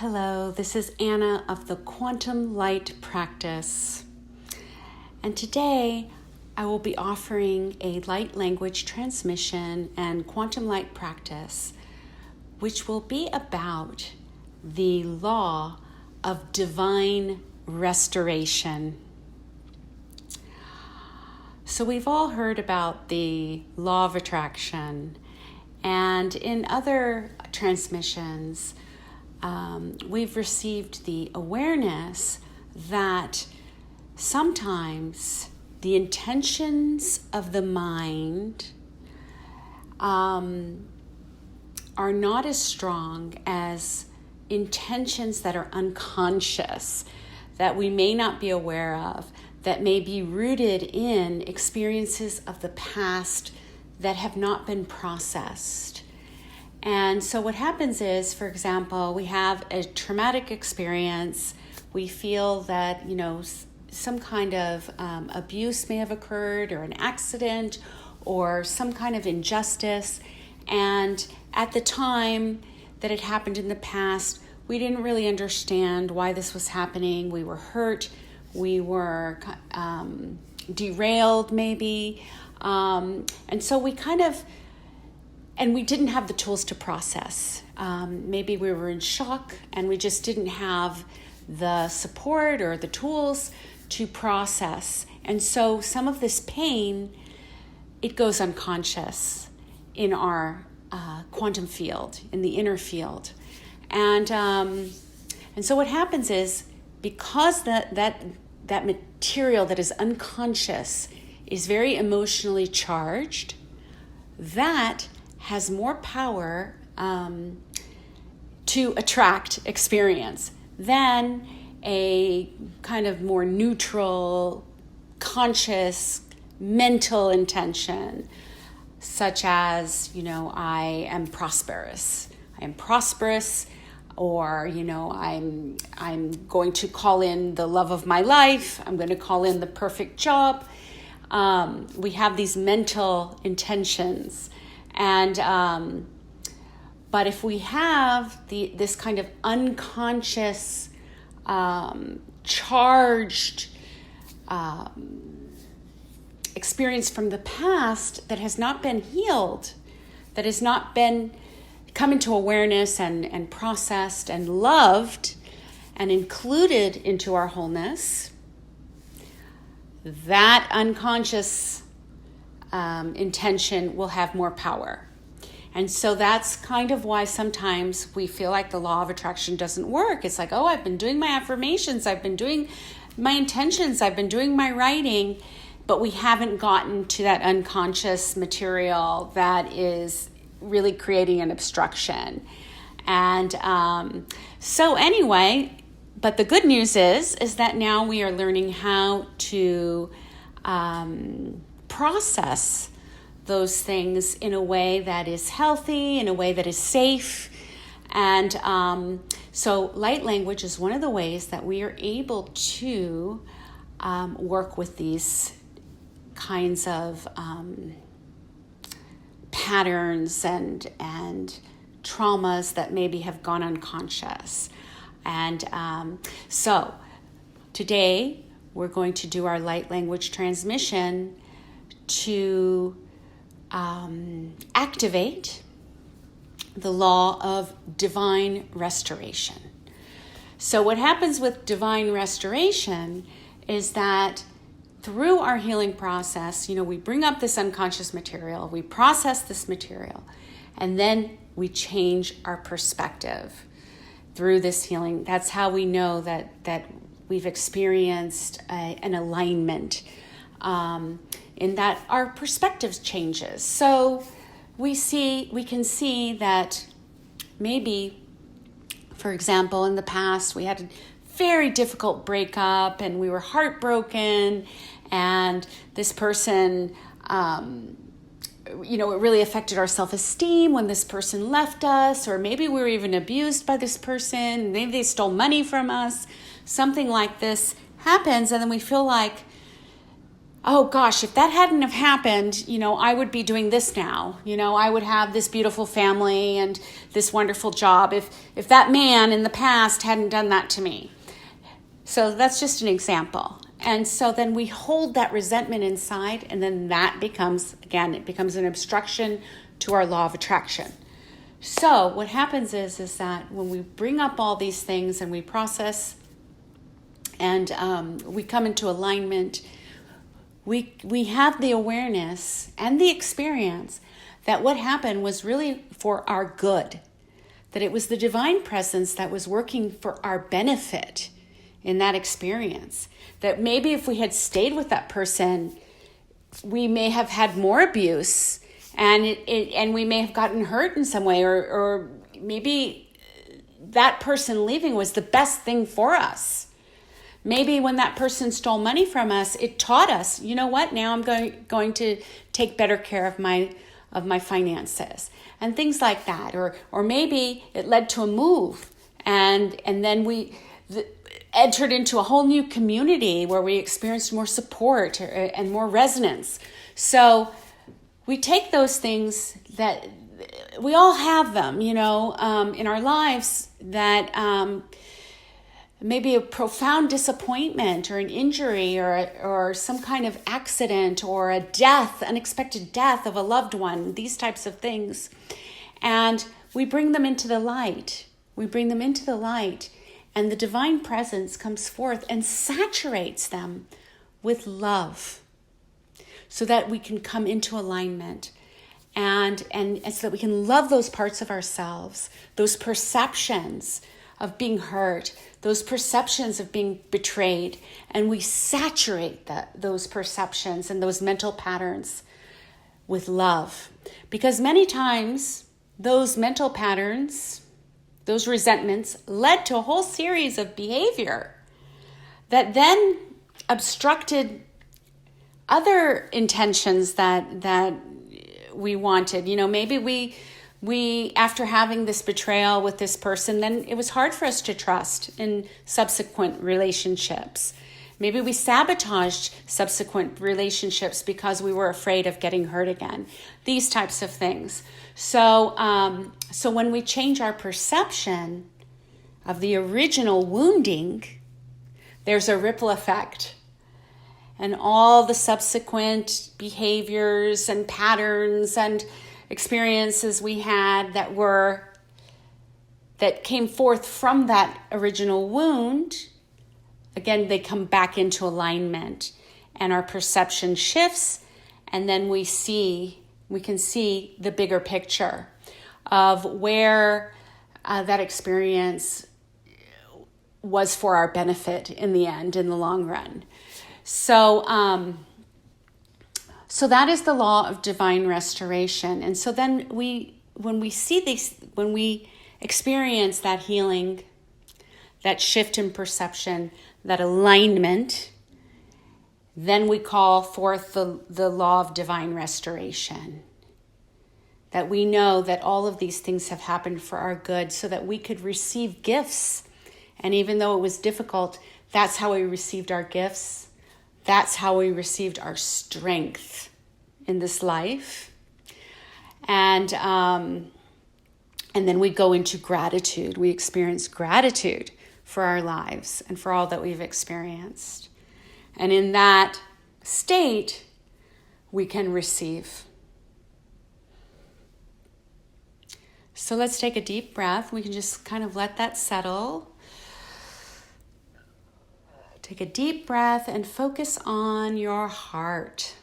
Hello, this is Anna of the Quantum Light Practice. And today I will be offering a light language transmission and quantum light practice, which will be about the law of divine restoration. So we've all heard about the law of attraction, and in other transmissions, we've received the awareness that sometimes the intentions of the mind are not as strong as intentions that are unconscious, that we may not be aware of, that may be rooted in experiences of the past that have not been processed. And so what happens is, for example, we have a traumatic experience. We feel that, some kind of abuse may have occurred, or an accident, or some kind of injustice. And at the time that it happened in the past, we didn't really understand why this was happening. We were hurt. We were derailed, maybe. And so we and we didn't have the tools to process. Maybe we were in shock and we just didn't have the support or the tools to process. And so some of this pain, it goes unconscious in our quantum field, in the inner field. And so what happens is, because that material that is unconscious is very emotionally charged, that has more power to attract experience than a kind of more neutral, conscious, mental intention, such as, I am prosperous. Or, I'm going to call in the love of my life. I'm going to call in the perfect job. We have these mental intentions. And but if we have this kind of unconscious, charged experience from the past that has not been healed, that has not been come into awareness and processed and loved and included into our wholeness, that unconscious intention will have more power. And so that's kind of why sometimes we feel like the law of attraction doesn't work. It's like, I've been doing my affirmations, I've been doing my intentions, I've been doing my writing, but we haven't gotten to that unconscious material that is really creating an obstruction. And so anyway, but the good news is that now we are learning how to process those things in a way that is healthy, in a way that is safe. And so light language is one of the ways that we are able to work with these kinds of patterns and traumas that maybe have gone unconscious. And so today we're going to do our light language transmission to activate the law of divine restoration. So what happens with divine restoration is that through our healing process, we bring up this unconscious material, we process this material, and then we change our perspective through this healing. That's how we know that we've experienced an alignment, in that our perspective changes. So we can see that maybe, for example, in the past we had a very difficult breakup and we were heartbroken, and this person, it really affected our self-esteem when this person left us, or maybe we were even abused by this person, maybe they stole money from us. Something like this happens, and then we feel like oh gosh, if that hadn't have happened, I would be doing this now. I would have this beautiful family and this wonderful job if that man in the past hadn't done that to me. So that's just an example. And so then we hold that resentment inside, and then that becomes an obstruction to our law of attraction. So what happens is that when we bring up all these things and we process and we come into alignment, we have the awareness and the experience that what happened was really for our good, that it was the divine presence that was working for our benefit in that experience. That maybe if we had stayed with that person, we may have had more abuse and we may have gotten hurt in some way, or maybe that person leaving was the best thing for us. Maybe when that person stole money from us, it taught us, you know what, now I'm going to take better care of my finances and things like that. Or maybe it led to a move and then we entered into a whole new community where we experienced more support and more resonance. So we take those things that we all have them, in our lives, that maybe a profound disappointment or an injury or some kind of accident or a death, unexpected death of a loved one, these types of things. And we bring them into the light. And the divine presence comes forth and saturates them with love so that we can come into alignment and so that we can love those parts of ourselves, those perceptions of being hurt, those perceptions of being betrayed, and we saturate those perceptions and those mental patterns with love. Because many times those mental patterns, those resentments led to a whole series of behavior that then obstructed other intentions that we wanted. Maybe we after having this betrayal with this person, then it was hard for us to trust in subsequent relationships. Maybe we sabotaged subsequent relationships because we were afraid of getting hurt again. These types of things. So when we change our perception of the original wounding, there's a ripple effect. And all the subsequent behaviors and patterns and experiences we had that came forth from that original wound, again, they come back into alignment and our perception shifts, and then we can see the bigger picture of where that experience was for our benefit in the end, in the long run. So that is the law of divine restoration. And so then when we experience that healing, that shift in perception, that alignment, then we call forth the law of divine restoration. That we know that all of these things have happened for our good so that we could receive gifts. And even though it was difficult, that's how we received our gifts. That's how we received our strength in this life. And then we go into gratitude. We experience gratitude for our lives and for all that we've experienced. And in that state, we can receive. So let's take a deep breath. We can just kind of let that settle. Take a deep breath and focus on your heart.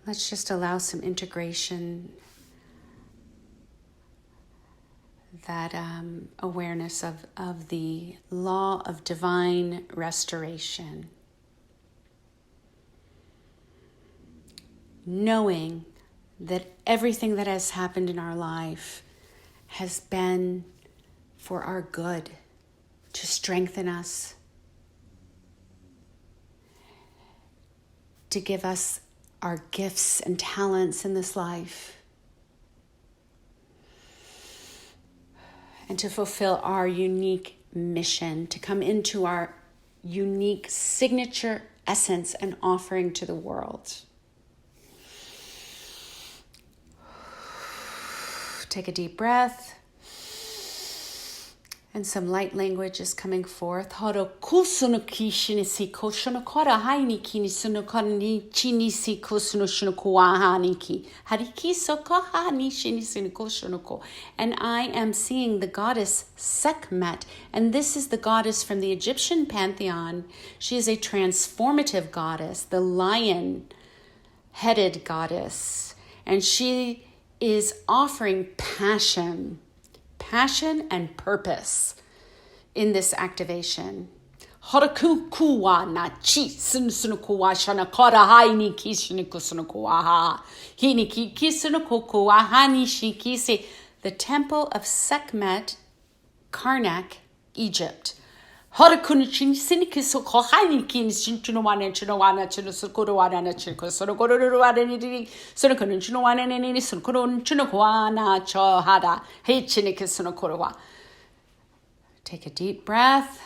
Let's just allow some integration, that awareness of the law of divine restoration. Knowing that everything that has happened in our life has been for our good, to strengthen us, to give us our gifts and talents in this life, and to fulfill our unique mission, to come into our unique signature essence and offering to the world. Take a deep breath. And some light language is coming forth. Horo kusuno kishinisi koshino kora haini kini suno koni chinisi kusuno shino kuahaniki. Hariki soko hani shinisino koshino ko. And I am seeing the goddess Sekhmet. And this is the goddess from the Egyptian pantheon. She is a transformative goddess, the lion-headed goddess. And she is offering passion and purpose in this activation. Harakukuwa na chi sunsunukuwa shana kora haini kishunikusunukuwa hiniki kisunukuwa hani shikisi. The temple of Sekhmet, Karnak, Egypt. Harakunichi sinikisuko haini kinisunuwana chunawana chunusukuruwana chikusunukuruwana sunukunuchunawana nini sunukuruchunawana chohada hichinikisunukuruwa. Take a deep breath.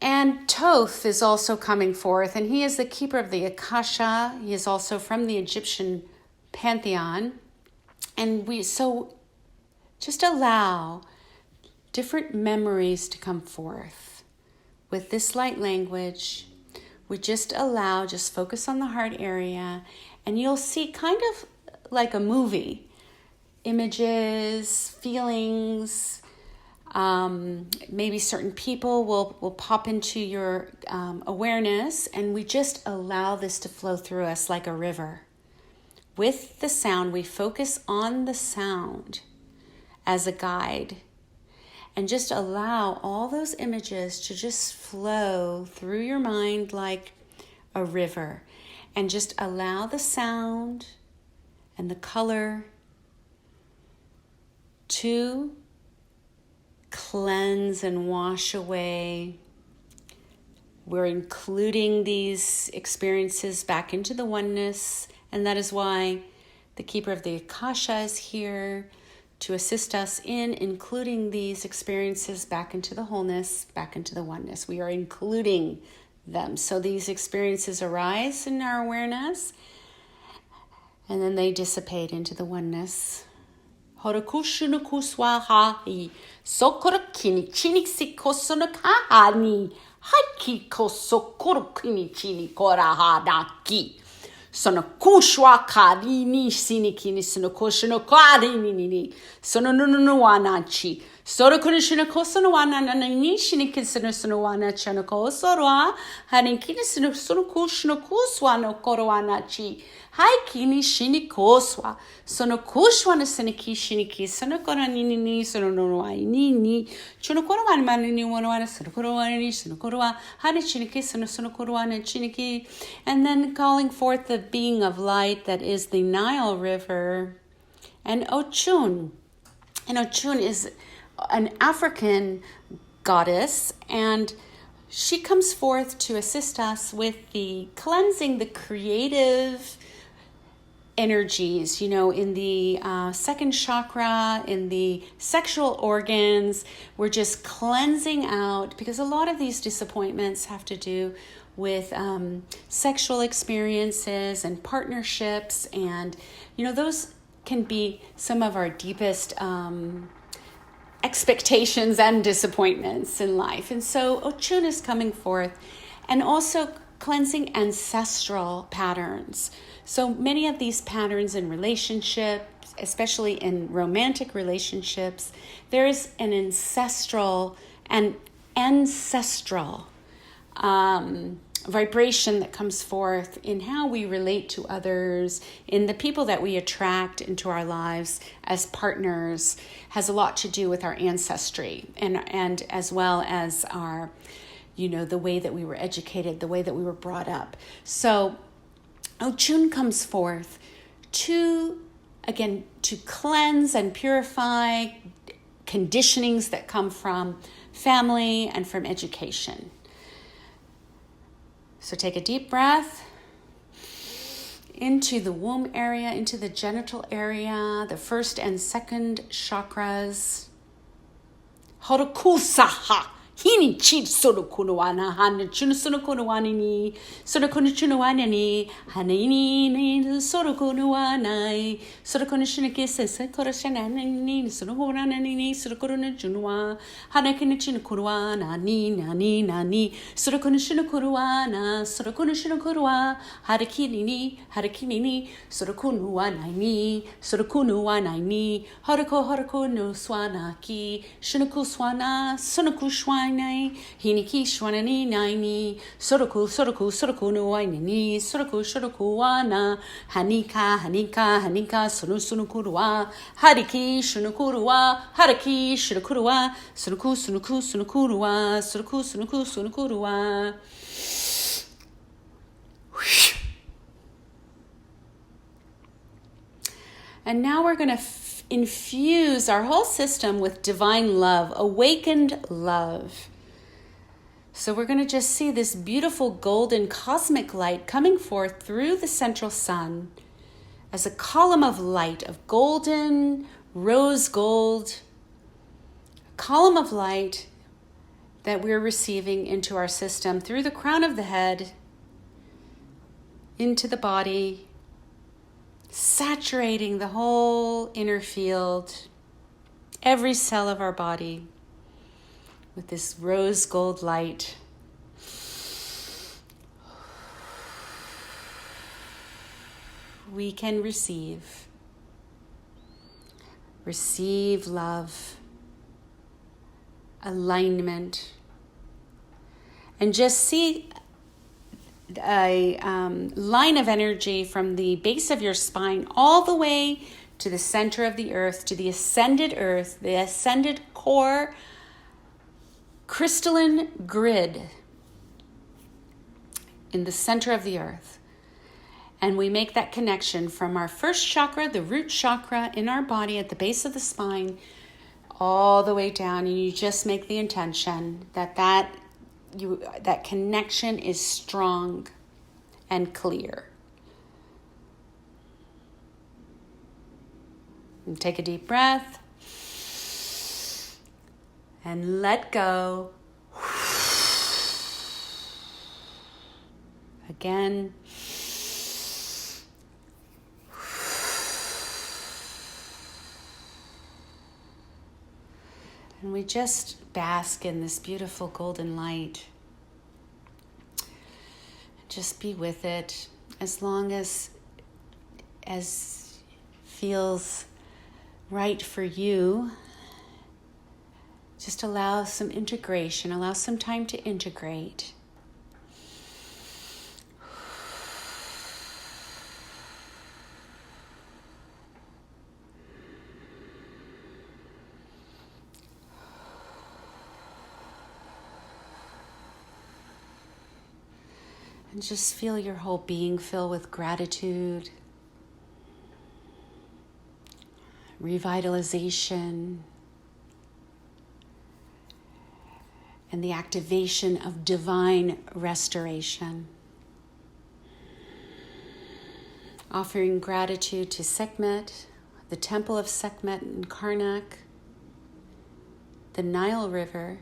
And Thoth is also coming forth, and he is the keeper of the Akasha. He is also from the Egyptian pantheon. And so just allow different memories to come forth. With this light language, we just focus on the heart area, and you'll see kind of like a movie. Images, feelings, maybe certain people will pop into your awareness, and we just allow this to flow through us like a river. With the sound, we focus on the sound as a guide, and just allow all those images to just flow through your mind like a river, and just allow the sound and the color to cleanse and wash away. We're including these experiences back into the oneness, and that is why the Keeper of the Akasha is here to assist us in including these experiences back into the wholeness, back into the oneness. We are including them. So these experiences arise in our awareness, and then they dissipate into the oneness. Horokushunukuswahahi sokorokini chiniksi kosonokahani haki kosokorokini chini korahanaki. Sono kushwa karini sinikini sono koshono karini sono nunuanachi. Soro kunishina kosono wana nani shinikin sono wana chanoko sorwa harinkini sono kushno kuswano korwanachi. Haikini shini koswa sono kushwana siniki shiniki sono koranini sono nunuaini chono korwana manini wana sono korwani sono korwa hanichiniki sono korwana chiniki. And then calling forth the being of light that is the Nile River and Ochun. And Ochun is an African goddess, and she comes forth to assist us with the cleansing the creative energies, in the second chakra, in the sexual organs. We're just cleansing out, because a lot of these disappointments have to do with sexual experiences and partnerships, and those can be some of our deepest expectations and disappointments in life. And so Ochun is coming forth, and also cleansing ancestral patterns. So many of these patterns in relationships, especially in romantic relationships, there is an ancestral vibration that comes forth in how we relate to others, in the people that we attract into our lives as partners, has a lot to do with our ancestry, and as well as our, the way that we were educated, the way that we were brought up. So Ochun comes forth to cleanse and purify conditionings that come from family and from education. So take a deep breath. into the womb area, into the genital area, the first and second chakras. Horokusaha. Hini chit soro kunuana hana chunu soro kunuani ni soro kunu chunuana ni hanini ni soro kunuana soro kunu shinake sese koroshana ni soro horana ni soro kuruna junua hana kini chinu kuruana ni soro kunu shinu kuruana soro kunu shinu kurua harakini ni soro kunuana ni soro kunuana ni harako no swana ki shinaku swana sunaku shwana Hiniki shwanani naini Soroku no wainini Soroku wana Hanika Sunukurua Hariki Shunukurua Haraki Shunukurua Sunukurua Sunukurua. And now we're going to infuse our whole system with divine love, awakened love. So we're going to just see this beautiful golden cosmic light coming forth through the central sun as a column of light, of golden, rose gold, a column of light that we're receiving into our system through the crown of the head, into the body, saturating the whole inner field, every cell of our body with this rose gold light. We can receive love, alignment, and just see a line of energy from the base of your spine all the way to the center of the earth, to the ascended core crystalline grid in the center of the earth. And we make that connection from our first chakra, the root chakra in our body at the base of the spine, all the way down. And you just make the intention that connection is strong and clear. And take a deep breath and let go. Again. And we just bask in this beautiful golden light. Just be with it as long as feels right for you. Just allow some integration, allow some time to integrate. And just feel your whole being fill with gratitude, revitalization, and the activation of divine restoration. Offering gratitude to Sekhmet, the temple of Sekhmet in Karnak, the Nile River,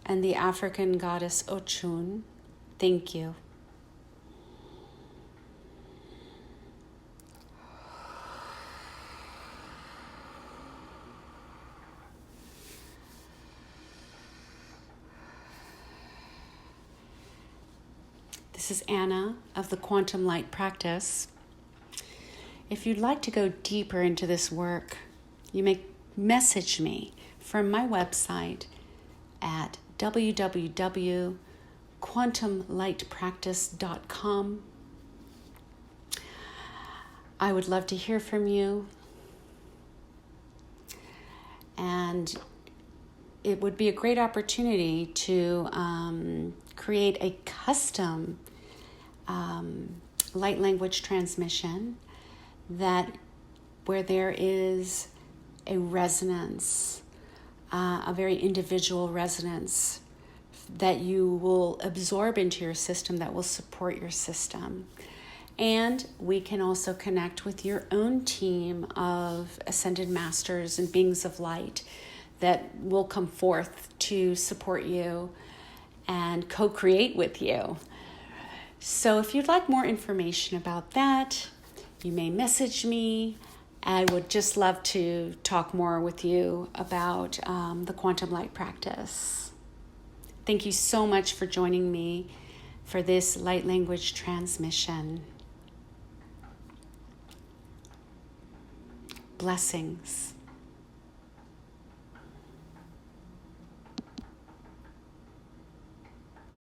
and the African goddess Ochun. Thank you. This is Anna of the Quantum Light Practice. If you'd like to go deeper into this work, you may message me from my website at www.quantumlightpractice.com. I would love to hear from you, and it would be a great opportunity to create a custom light language transmission where there is a resonance, a very individual resonance that you will absorb into your system, that will support your system. And we can also connect with your own team of ascended masters and beings of light that will come forth to support you and co-create with you. So if you'd like more information about that, you may message me. I would just love to talk more with you about the quantum light practice. Thank you so much for joining me for this light language transmission. Blessings.